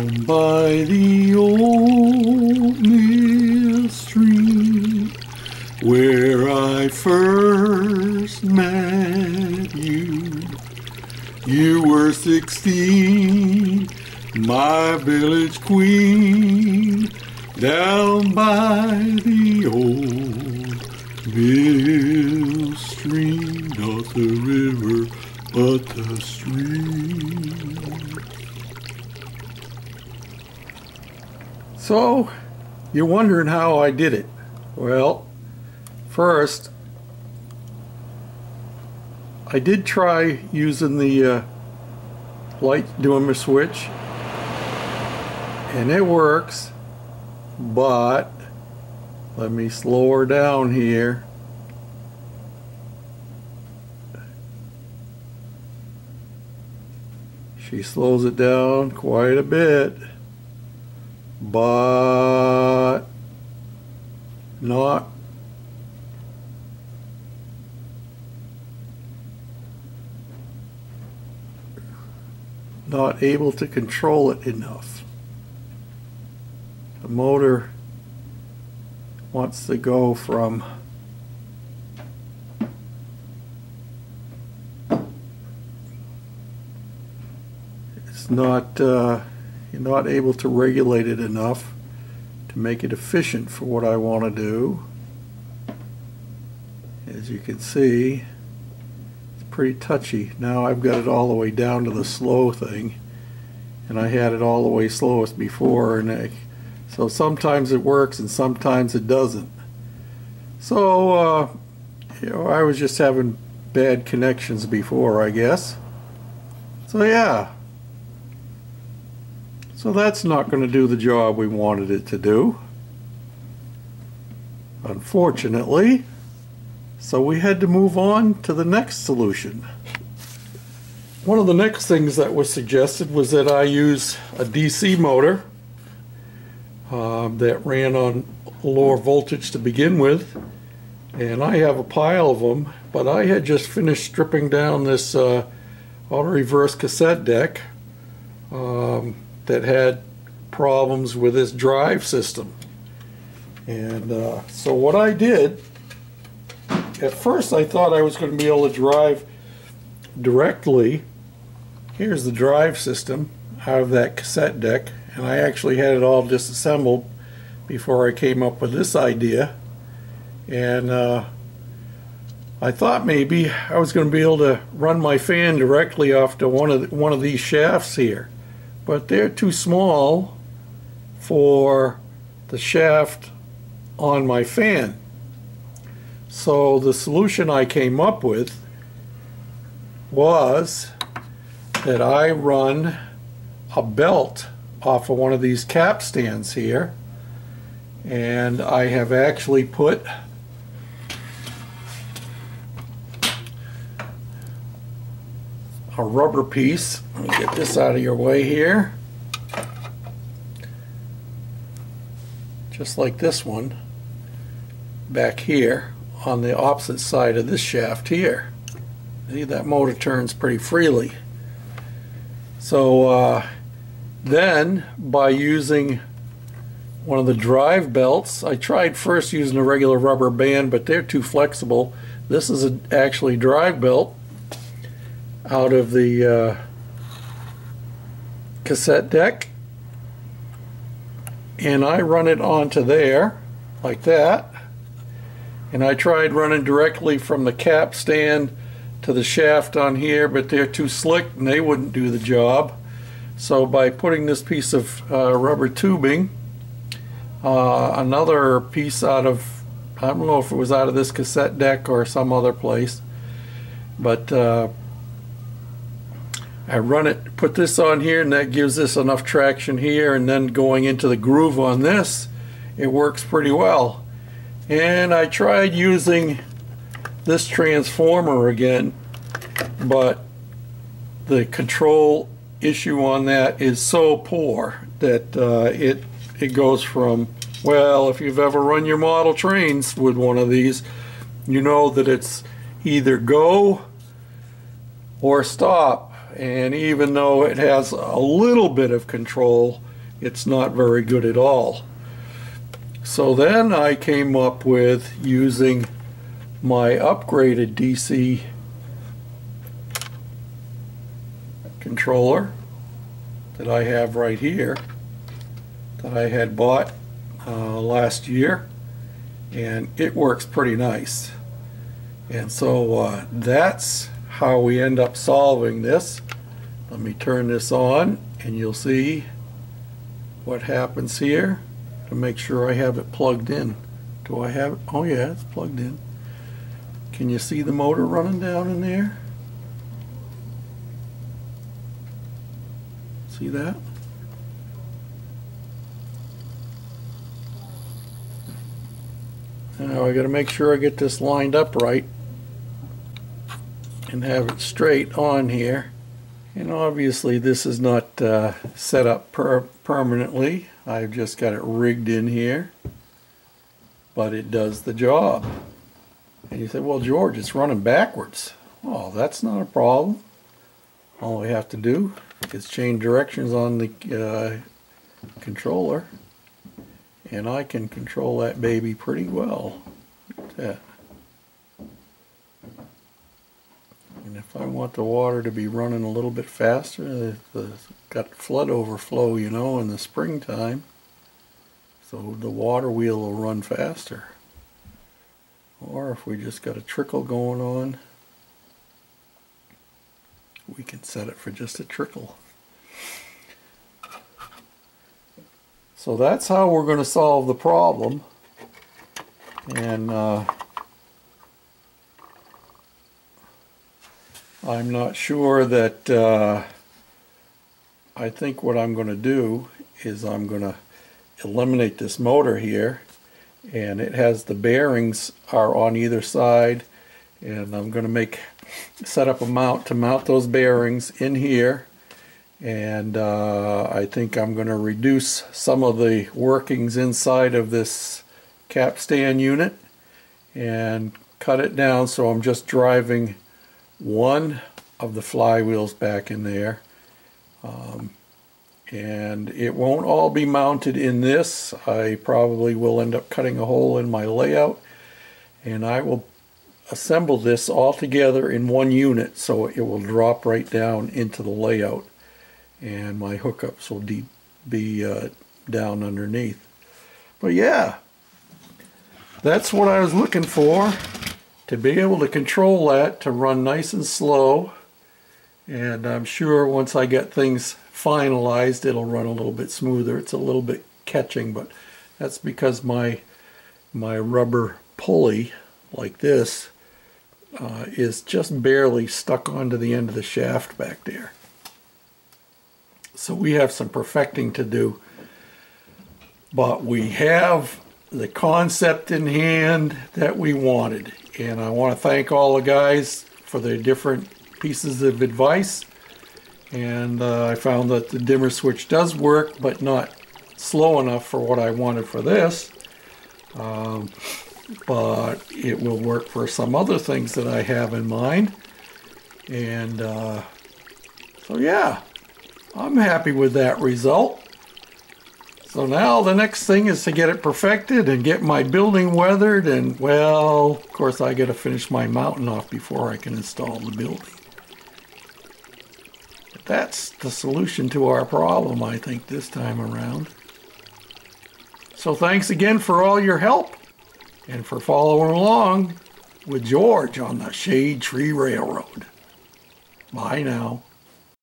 down by the old mill stream where I first met you. You were 16, my village queen, down by the old mill stream, not the river, but the stream. So, you're wondering how I did it. Well, first, I did try using the light dimmer switch, and it works, but let me slow her down here. She slows it down quite a bit, but not able to control it enough. The motor wants to go from you're not able to regulate it enough to make it efficient for what I want to do. As you can see, it's pretty touchy. Now I've got it all the way down to the slow thing, and I had it all the way slowest before, and so sometimes it works and sometimes it doesn't. So I was just having bad connections before, I guess. So yeah. So that's not going to do the job we wanted it to do, unfortunately. So we had to move on to the next solution. One of the next things that was suggested was that I use a DC motor that ran on lower voltage to begin with, and I have a pile of them, but I had just finished stripping down this auto reverse cassette deck that had problems with this drive system. And so what I did, at first I thought I was going to be able to drive directly. Here's the drive system out of that cassette deck, and I actually had it all disassembled before I came up with this idea. And I thought maybe I was going to be able to run my fan directly off to one of these shafts here, but they're too small for the shaft on my fan. So the solution I came up with was that I run a belt off of one of these cap stands here, and I have actually put a rubber piece. Let me get this out of your way here. Just like this one back here on the opposite side of this shaft here. See, that motor turns pretty freely. So then by using one of the drive belts, I tried first using a regular rubber band, but they're too flexible. This is actually drive belt out of the cassette deck, and I run it onto there like that, and I tried running directly from the cap stand to the shaft on here, but they're too slick and they wouldn't do the job. So by putting this piece of rubber tubing, another piece out of, I don't know if it was out of this cassette deck or some other place, but I run it, put this on here, and that gives this enough traction here, and then going into the groove on this, it works pretty well. And I tried using this transformer again, but the control issue on that is so poor that it goes from, well, if you've ever run your model trains with one of these, you know that it's either go or stop. And even though it has a little bit of control, it's not very good at all. So then I came up with using my upgraded DC controller that I have right here, that I had bought last year, and it works pretty nice. And so that's how we end up solving this. Let me turn this on and you'll see what happens here to make sure I have it plugged in. Do I have it? Oh yeah, it's plugged in. Can you see the motor running down in there? See that? Now I got to make sure I get this lined up right and have it straight on here. And obviously this is not set up permanently. I've just got it rigged in here, but it does the job. And you say, well, George, it's running backwards. Well, that's not a problem. All we have to do is change directions on the controller, and I can control that baby pretty well. Look at that. And if I want the water to be running a little bit faster, it's got flood overflow, you know, in the springtime, so the water wheel will run faster. Or if we just got a trickle going on, we can set it for just a trickle. So that's how we're going to solve the problem. And I'm not sure that I think what I'm going to do is I'm going to eliminate this motor here, and it has the bearings are on either side, and I'm going to set up a mount to mount those bearings in here. And I think I'm going to reduce some of the workings inside of this capstan unit and cut it down so I'm just driving one of the flywheels back in there. And it won't all be mounted in this. I probably will end up cutting a hole in my layout, and I will assemble this all together in one unit so it will drop right down into the layout, and my hookups will be down underneath. But yeah, that's what I was looking for, to be able to control that to run nice and slow. And I'm sure once I get things finalized it'll run a little bit smoother. It's a little bit catching, but that's because my rubber pulley like this is just barely stuck onto the end of the shaft back there. So we have some perfecting to do, but we have the concept in hand that we wanted. And I want to thank all the guys for their different pieces of advice. And I found that the dimmer switch does work, but not slow enough for what I wanted for this. But it will work for some other things that I have in mind. And so yeah, I'm happy with that result. So now the next thing is to get it perfected and get my building weathered, and well, of course I got to finish my mountain off before I can install the building. But that's the solution to our problem, I think, this time around. So thanks again for all your help and for following along with George on the Shade Tree Railroad. Bye now.